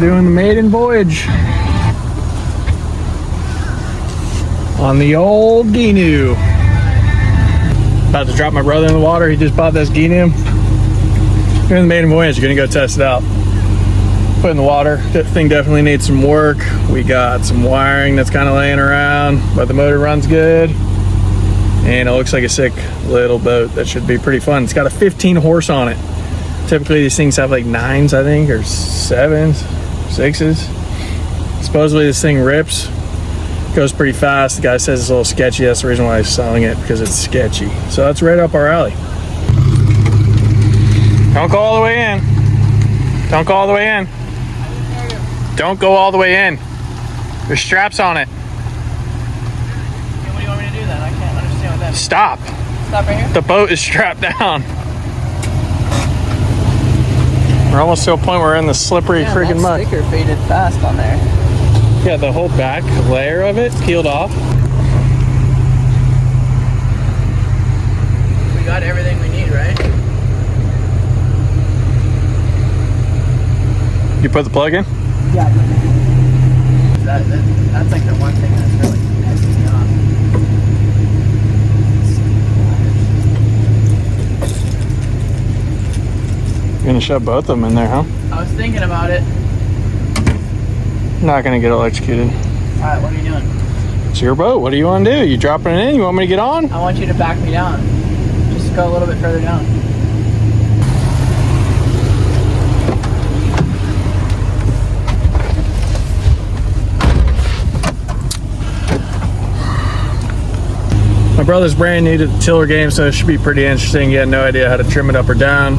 doing the maiden voyage on the old Gnu. About to drop my brother in the water. He just bought this Gnu. Doing the maiden voyage. Gonna go test it out. Put it in the water. That thing definitely needs some work. We got some wiring that's kind of laying around, but the motor runs good. And it looks like a sick little boat that should be pretty fun. It's got a 15 horse on it. Typically these things have like 9s, I think, or 7s, 6s. Supposedly this thing rips, goes pretty fast. The guy says it's a little sketchy. That's the reason why he's selling it, because it's sketchy. So that's right up our alley. Don't go all the way in. Don't go all the way in. Don't go all the way in. There's straps on it. What do you want me to do then? I can't understand what that means. Stop. Stop right here? The boat is strapped down. We're almost to a point where we're in the slippery freaking mud. That sticker faded fast on there. Yeah, the whole back layer of it peeled off. We got everything we need, right? You put the plug in? Yeah. That's like the one thing that's really pissing me off. You're gonna shove both of them in there, huh? I was thinking about it. Not gonna get electrocuted. Alright, what are you doing? It's your boat. What do you want to do? You dropping it in? You want me to get on? I want you to back me down. Just go a little bit further down. My brother's brand new to the tiller game, so it should be pretty interesting. He had no idea how to trim it up or down.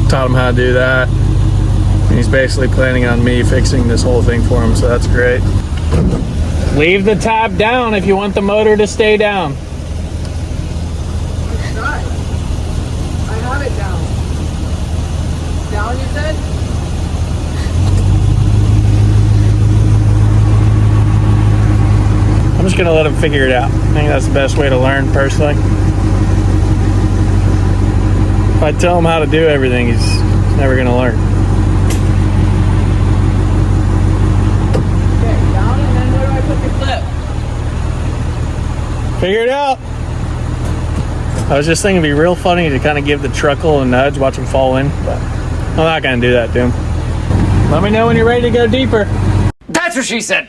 Taught him how to do that. And he's basically planning on me fixing this whole thing for him, so that's great. Leave the tab down if you want the motor to stay down. Let's try. I have it down. Down, you said? I'm just gonna let him figure it out. I think that's the best way to learn, personally. If I tell him how to do everything, he's never gonna learn. Okay, down, and then where do I put the clip? Figure it out. I was just thinking it'd be real funny to kind of give the truckle a nudge, watch him fall in, but I'm not gonna do that to him. Let me know when you're ready to go deeper. That's what she said.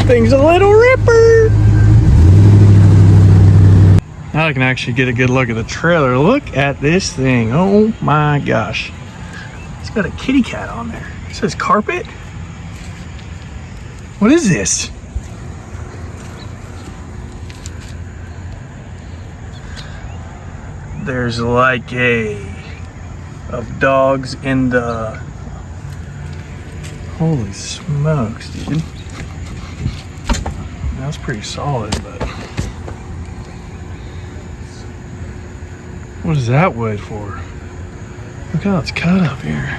Thing's a little ripper. Now I can actually get a good look at the trailer. Look at this thing. Oh my gosh. It's got a kitty cat on there. It says carpet. What is this? There's like of dogs in the... Holy smokes, dude. That's pretty solid, but what is that wood for? Look how it's cut up here.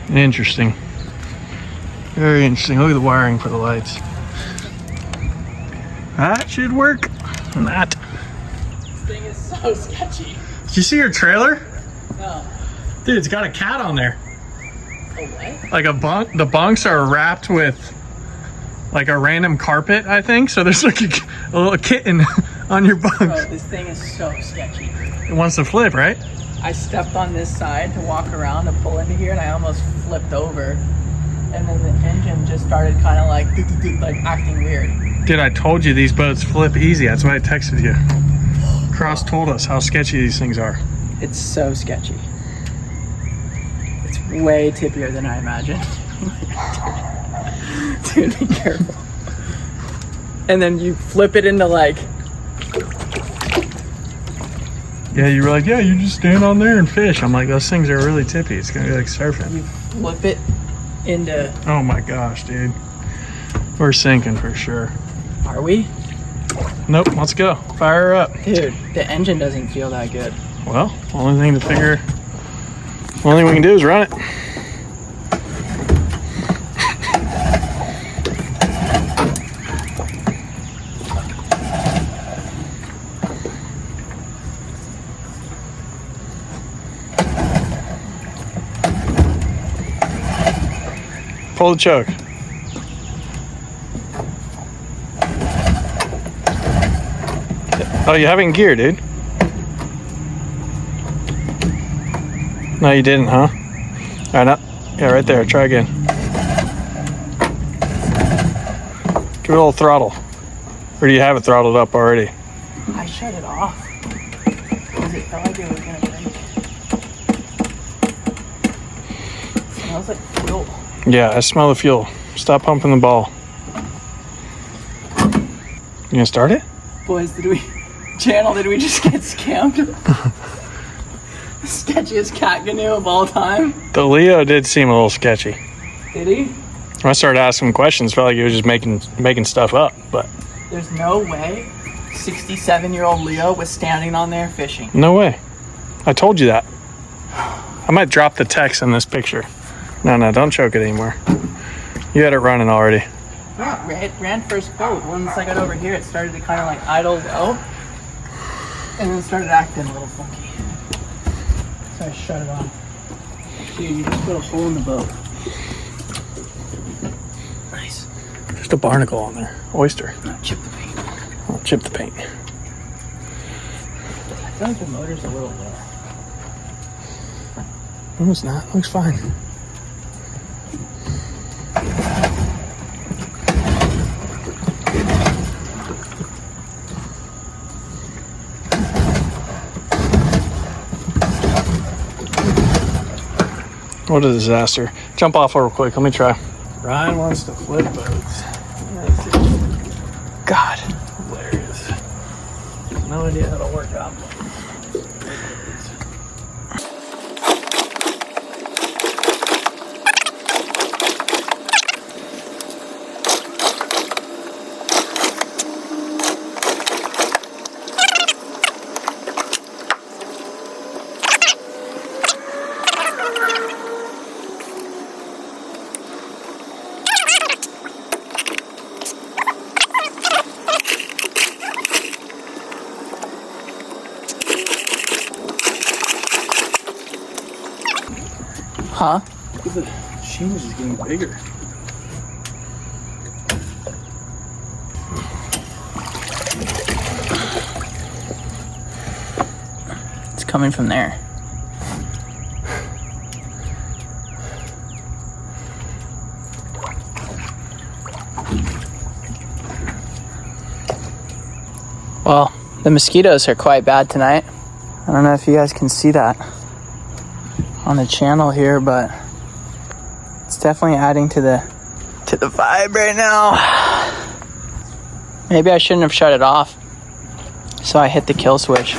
Interesting. Very interesting. Look at the wiring for the lights. That should work. That. This thing is so sketchy. Did you see your trailer? No. Dude, it's got a cat on there. A what? Like a bunk. The bunks are wrapped with like a random carpet, I think. So there's like a little kitten on your bunk. Bro, this thing is so sketchy. It wants to flip, right? I stepped on this side to walk around to pull into here, and I almost flipped over. And then the engine just started kind of like acting weird. Dude, I told you these boats flip easy. That's why I texted you. Cross told us how sketchy these things are. It's so sketchy. It's way tippier than I imagined. Dude, be careful. And then you flip it into like... Yeah, you were like, yeah, you just stand on there and fish. I'm like, those things are really tippy. It's gonna be like surfing. You flip it into. Oh my gosh, dude. We're sinking for sure. Are we? Nope, let's go. Fire her up. Dude, the engine doesn't feel that good. Well, only thing we can do is run it. Pull the choke. Oh, you have it in gear, dude. No, you didn't, huh? All right, now. Yeah, right there. Try again. Give it a little throttle. Or do you have it throttled up already? I shut it off because it felt like it was gonna break. It smells like fuel. Yeah, I smell the fuel. Stop pumping the ball. You gonna start it? Boys, did we just get scammed? The sketchiest cat canoe of all time. The Leo did seem a little sketchy. Did he? When I started asking him questions, felt like he was just making stuff up, but There's no way 67-year-old Leo was standing on there fishing. no way. I told you that. I might drop the text in this picture. No, don't choke it anymore. You had it running already. Yeah, it ran first boat. Once I got over here, it started to kind of like idle low, and then started acting a little funky. So I shut it on. Dude, you just put a hole in the boat. Nice. Just a barnacle on there. Oyster. Now chip the paint. I'll chip the paint. I feel like the motor's a little low. No, it's not. Looks fine. What a disaster. Jump off real quick. Let me try. Ryan wants to flip boats. God. Hilarious. No idea how to work out. Huh? Look at the change is getting bigger. It's coming from there. Well, the mosquitoes are quite bad tonight. I don't know if you guys can see that on the channel here, but it's definitely adding to the vibe right now. Maybe I shouldn't have shut it off, so I hit the kill switch.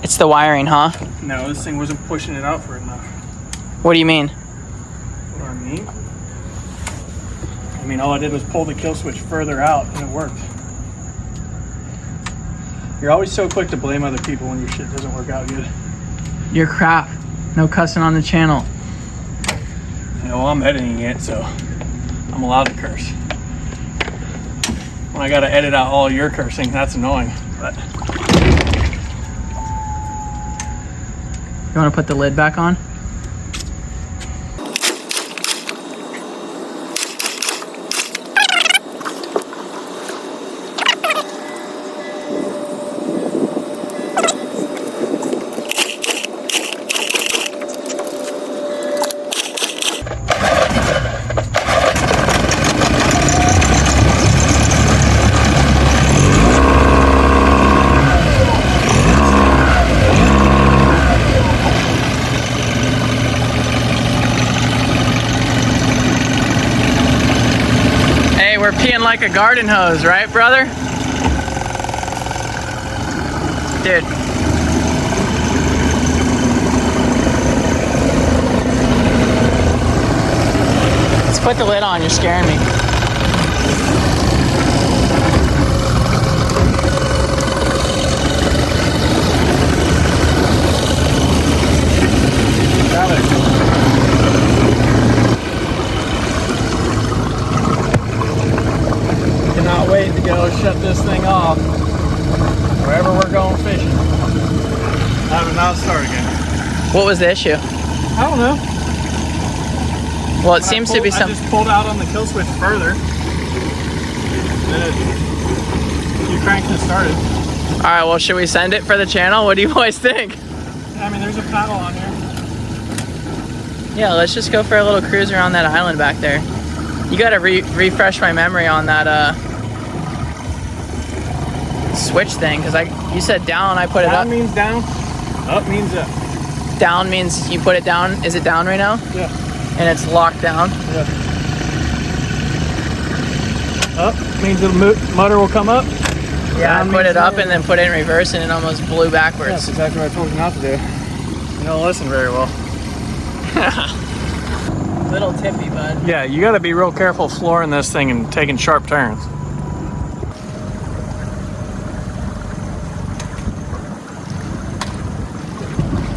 It's the wiring, huh? No, this thing wasn't pushing it out for enough. What do you mean? What do I mean? I mean, all I did was pull the kill switch further out and it worked. You're always so quick to blame other people when your shit doesn't work out good. You're crap. No cussing on the channel. You know, I'm editing it, so I'm allowed to curse. When I gotta edit out all your cursing, that's annoying, but... You want to put the lid back on? we're peeing like a garden hose, right, brother? Dude. Let's put the lid on, you're scaring me. Got it. Cannot wait to go shut this thing off wherever we're going fishing. Have it not start again. What was the issue? I don't know. Well, it seems to be I some. just pulled out on the kill switch further. Then you cranked and started. All right, well, should we send it for the channel? What do you boys think? I mean, there's a paddle on here. Yeah, let's just go for a little cruise around that island back there. You gotta refresh my memory on that switch thing, because you said down, I put it up. Down means down, up means up. Down means you put it down. Is it down right now? Yeah. And it's locked down? Yeah. Up means the motor will come up. Yeah, Down I put it up down. and then put it in reverse and it almost blew backwards. That's exactly what I told you not to do. You don't listen very well. Little tippy, bud. Yeah, you got to be real careful flooring this thing and taking sharp turns.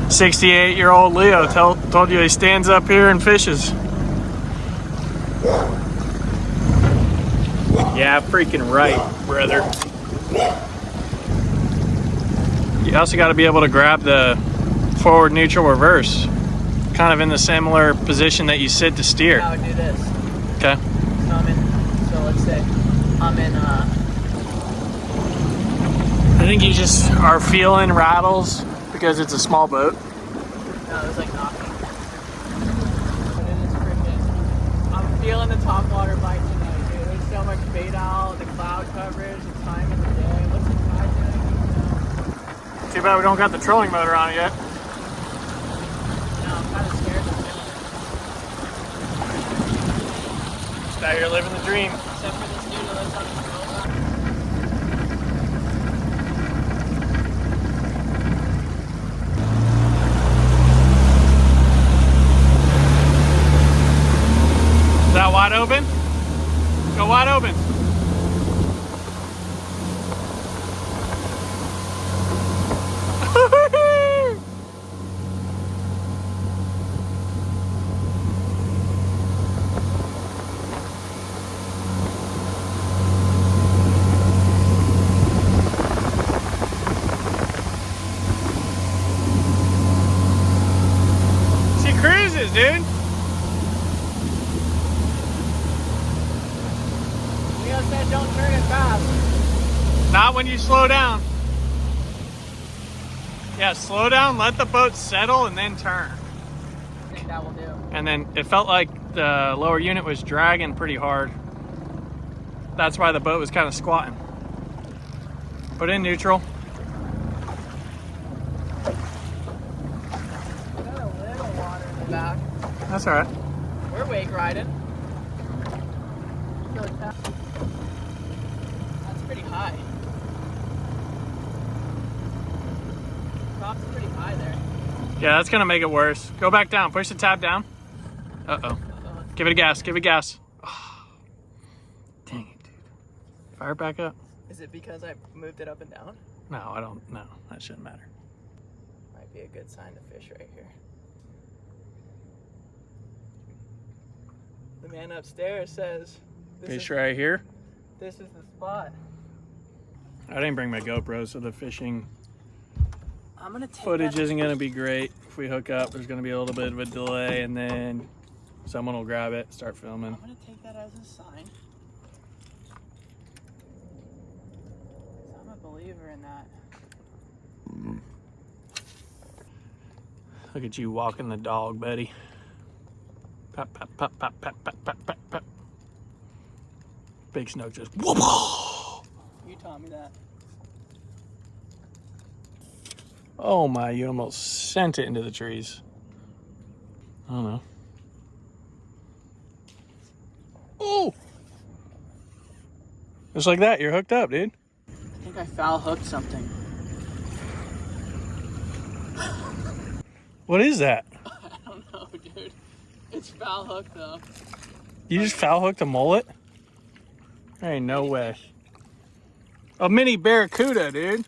"68-year-old Leo told you he stands up here and fishes." Yeah, freaking right, brother. You also got to be able to grab the forward, neutral, reverse, kind of in the similar position that you sit to steer. I would do this. Okay. So let's say I'm in I think you just are feeling rattles because it's a small boat. no, it was like knocking. But it is freaking, I'm feeling the top water bite tonight, dude. There's so much bait out, the cloud coverage, the time of the day. What's the tide doing? Too bad we don't got the trolling motor on it yet. No, I'm kind of scared of it. Just out here living the dream. Except for this dude that lives on the boat. Is that wide open? Go wide open. She cruises, dude. Leo said don't turn it fast. Not when you slow down. Yeah, slow down, let the boat settle, and then turn. I think that will do. And then it felt like the lower unit was dragging pretty hard. That's why the boat was kind of squatting. Put in neutral. We got a little water in the back. That's all right. We're wake riding. That's pretty high. Top's pretty high there. Yeah, that's gonna make it worse. Go back down. Push the tab down. Uh-oh. Give it a gas. Give it gas. Oh, dang it, dude. Fire back up. Is it because I moved it up and down? No, I don't. No, that shouldn't matter. Might be a good sign to fish right here. The man upstairs says Fish right here. this is the spot. I didn't bring my GoPro, so the fishing I'm gonna take footage that- isn't gonna be great. If we hook up, there's gonna be a little bit of a delay, and then someone will grab it, start filming. I'm gonna take that as a sign. 'Cause I'm a believer in that. Look at you walking the dog, buddy. Pop, pop, pop, pop, pop, pop, pop, pop, pop. Big Snook just whoop. You taught me that. Oh my, you almost sent it into the trees. I don't know. Oh! Just like that, you're hooked up, dude. I think I foul hooked something. What is that? I don't know, dude. It's foul hooked though. You just foul hooked a mullet? There ain't no way. A mini barracuda, dude.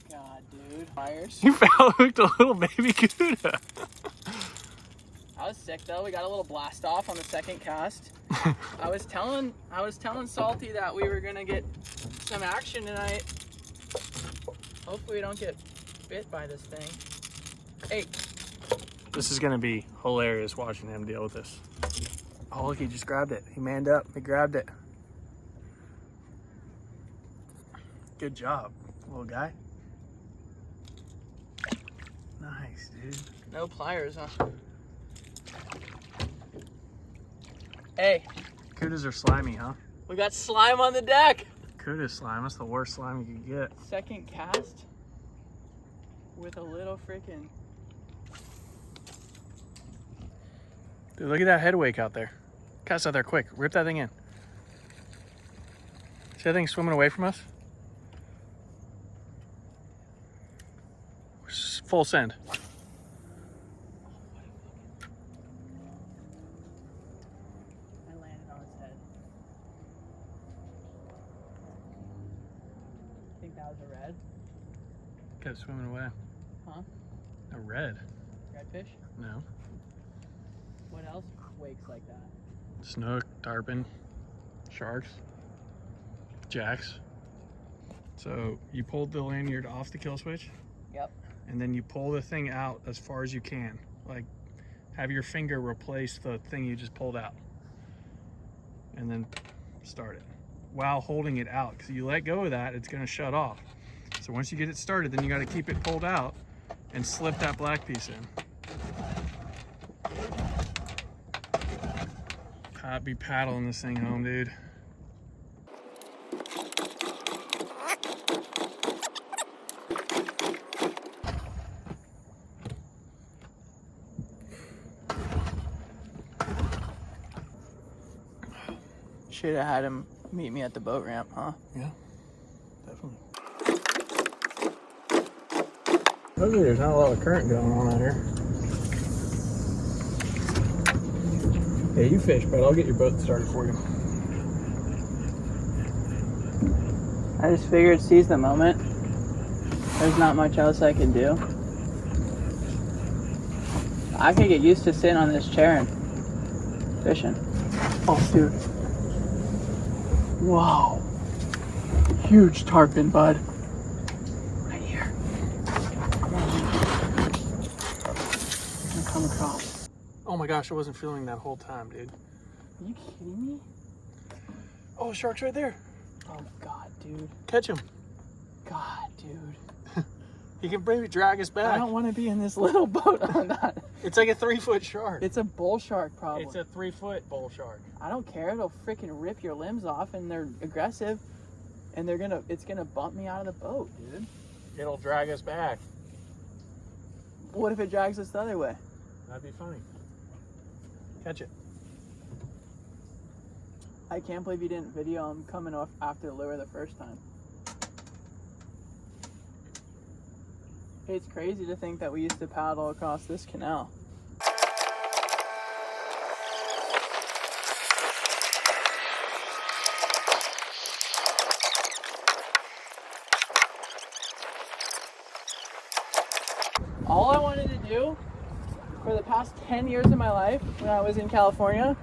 God, dude. Fires. You foul hooked a little baby cuda. I was sick though. We got a little blast off on the second cast. I was telling Salty that we were gonna get some action tonight. Hopefully we don't get bit by this thing. Hey. This is gonna be hilarious watching him deal with this. Oh look, he just grabbed it. He manned up, he grabbed it. Good job, little guy. Nice, dude. No pliers, huh? Hey. Cudas are slimy, huh? We got slime on the deck. Cuda slime, that's the worst slime you can get. Second cast with a little freaking. Dude, look at that head wake out there. Cast out there quick. Rip that thing in. See that thing swimming away from us? Full send. I landed on its head. Think that was a red? Kept swimming away. Huh? A red? Redfish? No. What else wakes like that? Snook, tarpon, sharks, jacks. So you pulled the lanyard off the kill switch? Yep. And then you pull the thing out as far as you can. Like, have your finger replace the thing you just pulled out. And then start it. While holding it out, because you let go of that, it's gonna shut off. So once you get it started, then you gotta keep it pulled out and slip that black piece in. I'd be paddling this thing home, dude. Should have had him meet me at the boat ramp, huh? Yeah, definitely. Luckily, there's not a lot of current going on out here. Hey, you fish, but I'll get your boat started for you. I just figured seize the moment. There's not much else I can do. I could get used to sitting on this chair and fishing. Oh, dude. Wow. Huge tarpon, bud. Right here. Come on, man. He's gonna come across. Oh my gosh, I wasn't feeling that whole time, dude. Are you kidding me? Oh, shark's right there. Oh, God, dude. Catch him. God, dude. He can maybe drag us back. I don't want to be in this little boat on that. It's like a 3-foot shark. It's a bull shark, probably. It's a 3-foot bull shark. I don't care. It'll freaking rip your limbs off, and they're aggressive, and it's gonna bump me out of the boat, dude. It'll drag us back. What if it drags us the other way? That'd be funny. Catch it. I can't believe you didn't video him coming off after the lure the first time. It's crazy to think that we used to paddle across this canal. All I wanted to do for the past 10 years of my life when I was in California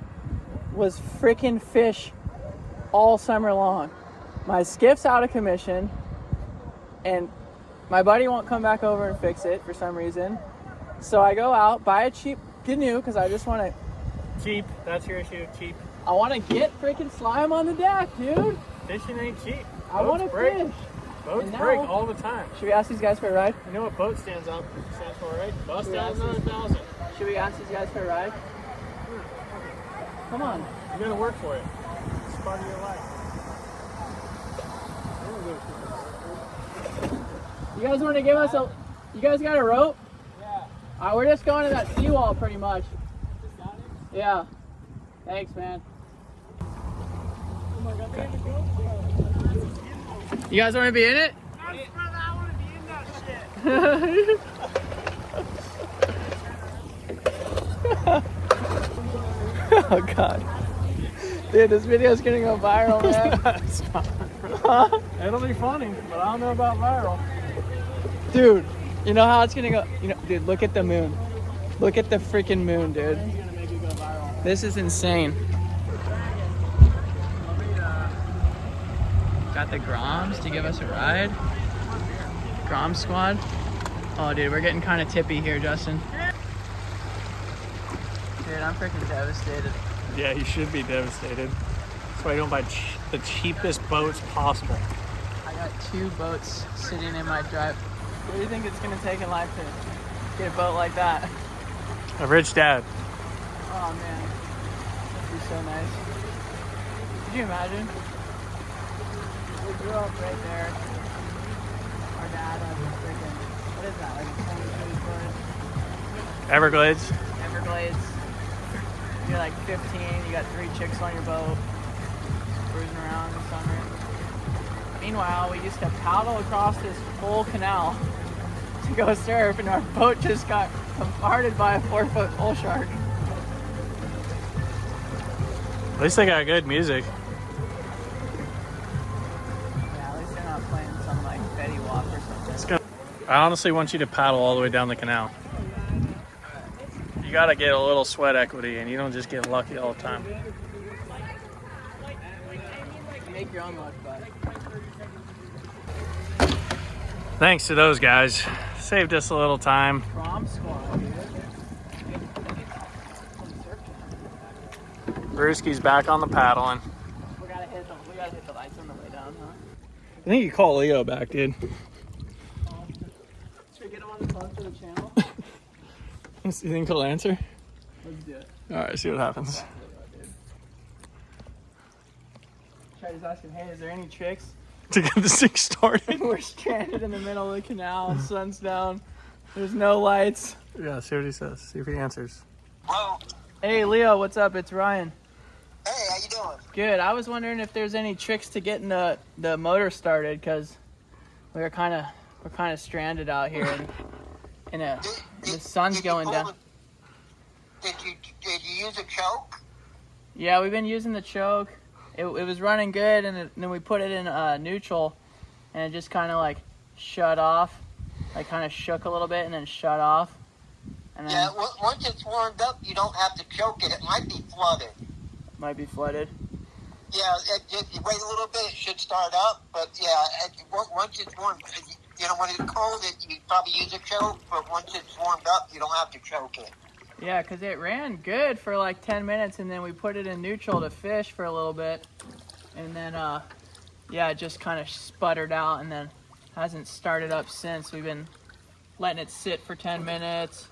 was frickin' fish all summer long. My skiff's out of commission, and my buddy won't come back over and fix it for some reason. So I go out, buy a cheap canoe, because I just want to... Cheap. That's your issue. Cheap. I want to get freaking slime on the deck, dude. Fishing ain't cheap. I want to fish. Boats And break now- all the time. Should we ask these guys for a ride? You know what boat stands for, right? Bust Yeah, down another 1,000. Should we ask these guys for a ride? Come on. You gotta work for it. It's part of your life. You guys want to give us a... You guys got a rope? Yeah. We're just going to that seawall pretty much. Just got it? Yeah. Thanks, man. You guys want to be in it? I want to be in that shit. Oh god. Dude, this video's gonna go viral, man. It's fine. It'll be funny, but I don't know about viral. Dude, you know how it's gonna go? You know, dude, look at the moon. Look at the freaking moon, dude. It's gonna make it go viral. This is insane. Got the Groms to give us a ride. Grom squad. Oh, dude, we're getting kind of tippy here, Justin. Dude, I'm freaking devastated. Yeah, you should be devastated. That's why you don't buy the cheapest boats possible. I got 2 boats sitting in my drive. What do you think it's gonna take in life to get a boat like that? A rich dad. Oh man, that'd be so nice. Could you imagine? We grew up right there. Our dad has a freaking, what is that, like a 20 Everglades. Everglades. You're like 15, you got 3 chicks on your boat, cruising around in the summer. Meanwhile, we used to paddle across this whole canal to go surf, and our boat just got bombarded by a 4-foot bull shark. At least they got good music. Yeah, at least they're not playing some like Betty Walk or something. I honestly want you to paddle all the way down the canal. You gotta get a little sweat equity, and you don't just get lucky all the time. Make your own luck, bud. Thanks to those guys. Saved us a little time. Prom squad, dude. Brewski's back on the paddling. We gotta hit the lights on the way down, huh? I think you call Leo back, dude. Should we get him on the phone for the channel? You think he'll answer? Let's do it. All right, see what happens. Try to ask him, hey, is there any tricks? To get this thing started. We're stranded in the middle of the canal, sun's down, there's no lights. Yeah, see what he says. See if he answers. Hello. Hey, Leo, what's up? It's Ryan. Hey, how you doing? Good. I was wondering if there's any tricks to getting the motor started, because we're kind of stranded out here, and the sun's Did you going pull down. Did you use a choke? Yeah, we've been using the choke. It was running good, and then we put it in neutral, and it just kind of like shut off, like kind of shook a little bit, and then shut off. And then Yeah, once it's warmed up, you don't have to choke it. It might be flooded. might be flooded. Yeah, if you wait a little bit, it should start up. But yeah, once it's warm, you know, when it's cold, you probably use a choke. But once it's warmed up, you don't have to choke it. Yeah, because it ran good for like 10 minutes, and then we put it in neutral to fish for a little bit. And then, yeah, it just kind of sputtered out, and then hasn't started up since. We've been letting it sit for 10 minutes,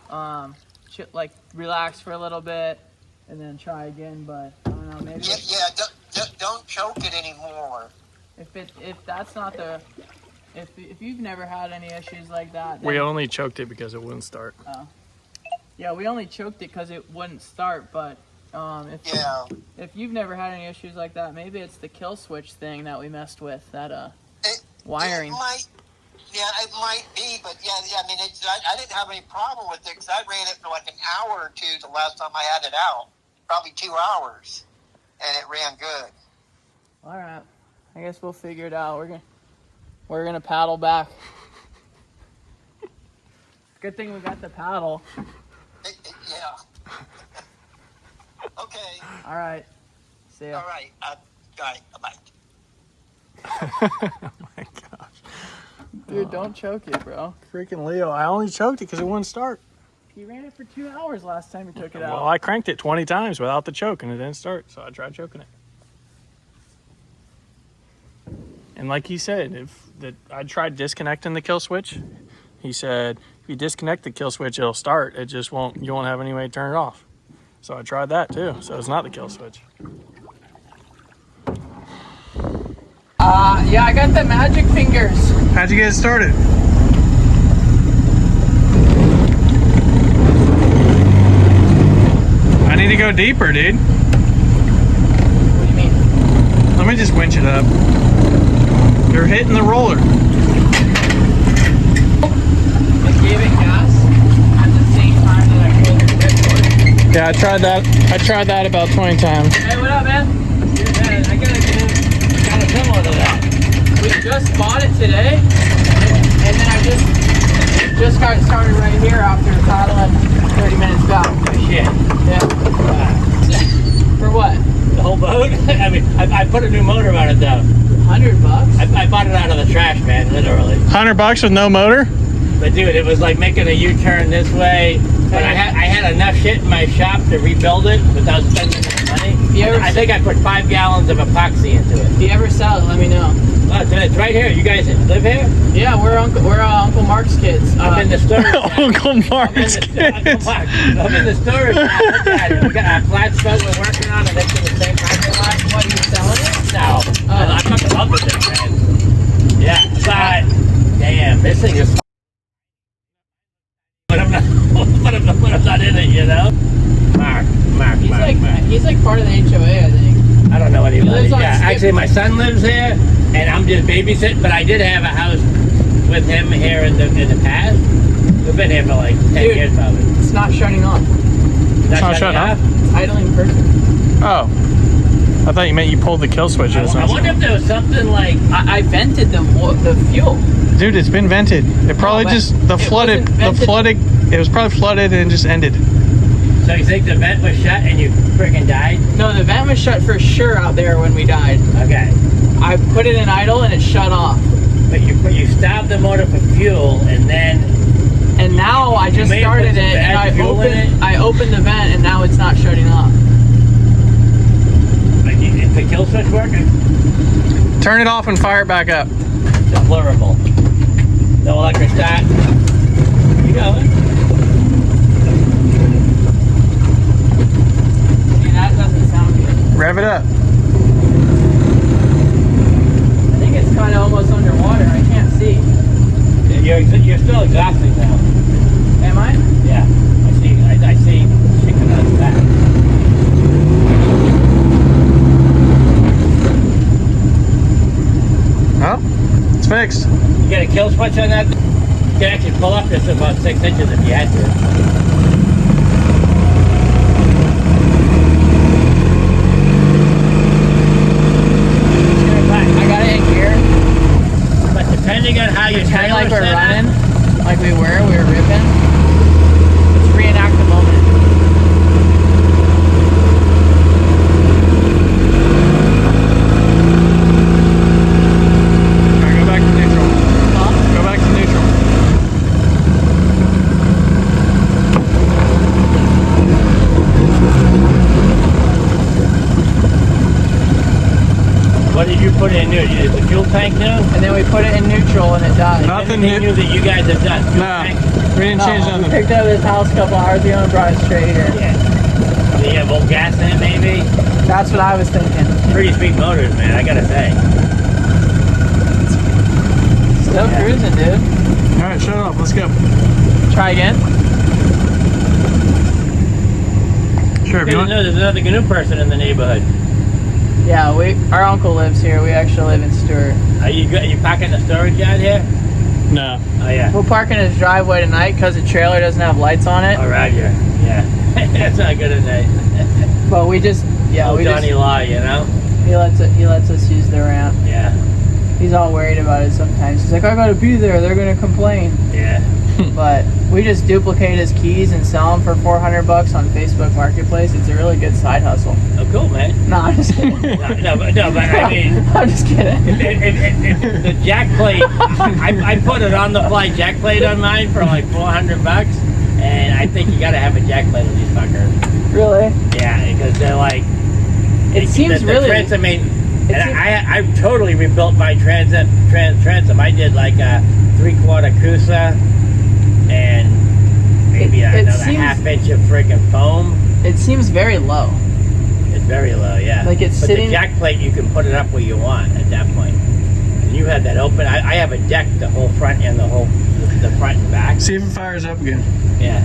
like relax for a little bit, and then try again. But I don't know, maybe Don't choke it anymore. if that's not the if you've never had any issues like that, We then, only choked it because it wouldn't start. yeah, we only choked it because it wouldn't start. But if you've never had any issues like that, maybe it's the kill switch thing that we messed with, that wiring. It might be, but yeah. I mean, I didn't have any problem with it because I ran it for like an hour or two the last time I had it out, probably 2 hours, and it ran good. All right, I guess we'll figure it out. We're gonna paddle back. Good thing we got the paddle. Yeah. Okay. All right. See ya. All right. Bye. Oh my gosh. Dude, don't choke it, bro. Freaking Leo. I only choked it because it wouldn't start. He ran it for 2 hours last time he took it Well, out. I cranked it 20 times without the choke and it didn't start, so I tried choking it. And like he said, I tried disconnecting the kill switch. He said, if you disconnect the kill switch, it'll start. It just won't, you won't have any way to turn it off. So I tried that too. So it's not the kill switch. Yeah, I got the magic fingers. How'd you get it started? I need to go deeper, dude. What do you mean? Let me just winch it up. You're hitting the roller. I gave it gas at the same time that I pulled the ripcord. Yeah, I tried that. I tried that about 20 times. Hey, what up, man? Dude, man, I gotta get kind of similar to that. We just bought it today, and then I just got started right here after paddling 30 minutes back. Oh, shit. Yeah. For what? The whole boat? I mean, I put a new motor on it, though. $100? I bought it out of the trash, man, literally. $100 with no motor? But, dude, it was like making a U-turn this way. But I had enough shit in my shop to rebuild it without spending any money. I think I put 5 gallons of epoxy into it. If you ever sell it, let me know. Oh, it's right here. You guys live here? Yeah, we're Uncle Mark's kids. I'm in the storage. Uncle Mark's kids. I'm in the storage. Look at it. We got a flat boat we're working on, and it's in the same parking lot. What, you selling it? No. I fucking love this thing, man. Yeah, but damn, this thing is. But I'm not in it, you know. Mark. He's like part of the HOA, I think. I don't know anybody. lives on Yeah, Skip. actually, my son lives here, and I'm just babysitting. But I did have a house with him here in the past. We've been here for like 10 Dude. years, probably. It's not shutting off. not shutting off? It's idling perfect. Oh. I thought you meant you pulled the kill switch or I something. wonder if there was something like. I vented the fuel. Dude, it's been vented. It probably but just it was probably flooded and just ended. So you think the vent was shut and you freaking died? No, the vent was shut for sure out there when we died. Okay. I put it in idle and it shut off. But you stopped the motor for fuel and then. And now I just may have started put some it and bad fuel in it. I opened the vent and now it's not shutting off. Like, is the kill switch working? Turn it off and fire it back up. Deplorable. No electric start. You going? See, that doesn't sound good. Rev it up. I think it's kind of almost underwater. I can't see. You're still exhausting now. Am I? Yeah. I see shit coming out the back. Oh, it's fixed. You get a kill switch on that? You can actually pull up this about 6 inches if you had to. I got it in gear. But depending on how your Pretend trailer like we're set up, running, like we were ripping. Let's reenact the moment. Alright, go back to neutral. Huh? Go back to neutral. what did you put in new? Is the fuel tank new? And then we put it in neutral and it died. Nothing Anything new that you guys have done? Fuel No, tank? we didn't change No, we nothing. picked up this house a couple hours ago and brought it straight here. Yeah. Do you have old gas in it, maybe? That's what I was thinking. Pretty sweet motors, man, I gotta say. Still Yeah. cruising, dude. Alright, shut up. Let's go. Try again. Sure, if you Good to want. know there's another new person in the neighborhood. Yeah, our uncle lives here. We actually live in Stewart. Are you parking the storage yard here? No. Oh, yeah. We'll park in his driveway tonight because the trailer doesn't have lights on it. Oh, Roger. Yeah. That's not good at night. But we just, yeah, Oh, we Johnny just, Law, you know? he lets us use the ramp. Yeah. He's all worried about it sometimes. He's like, I gotta be there. They're gonna complain. Yeah. But we just duplicate his keys and sell them for $400 on Facebook Marketplace. It's a really good side hustle. Oh, cool, man. No, I'm just kidding. No, but I mean, I'm just kidding. if the jack plate, I put it on the fly jack plate on mine for like $400, and I think you gotta have a jack plate on these fuckers. Really? Yeah, because they're like. It seems the really. transom ain't. It And seems- I totally rebuilt my transom. I did like a 3/4 Cusa and maybe It another seems- half inch of friggin' foam. It seems very low. It's very low, yeah. Like it's but sitting- the jack plate, you can put it up where you want at that point. And you have that open. I have a deck, the whole front and the front and back. See if it fires up again. Yeah.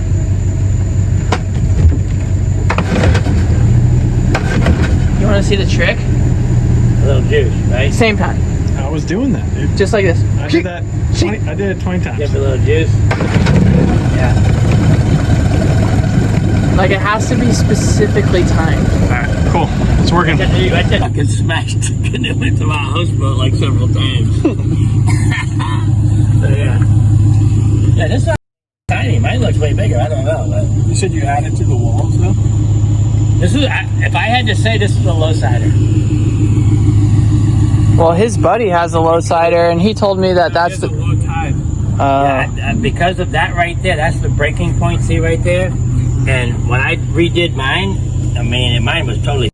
You want to see the trick? A little juice, right? Same time, I was doing that, dude. just like this. I did that 20, I did it 20 times. Give it a little juice. Yeah. Like it has to be specifically timed. All right, cool. It's working. I fucking smashed the canoe into my houseboat like several times. So, yeah. Yeah, this is tiny. Mine looks way bigger. I don't know. But You said you added to the walls, though? this is, if I had to say, this is a low sider. Well, his buddy has a low sider, and he told me that that's the. low tide. Because of that right there, that's the breaking point. See right there. And when I redid mine, I mean, mine was totally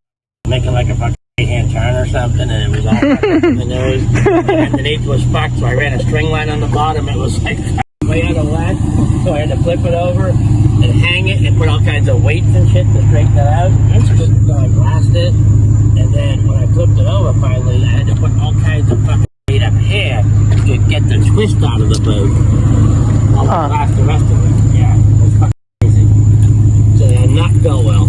making like a fucking hand turn or something, and it was all and there was underneath was fucked. So I ran a string line on the bottom. It was like way out of whack. So I had to flip it over and hang it and put all kinds of weights and shit to straighten it out. So I glassed it, and then when I flipped it over finally, I had to put all kinds of fucking weight up here to get the twist out of the boat. While I glassed the rest of it. Yeah, it was fucking crazy. So it did not go well.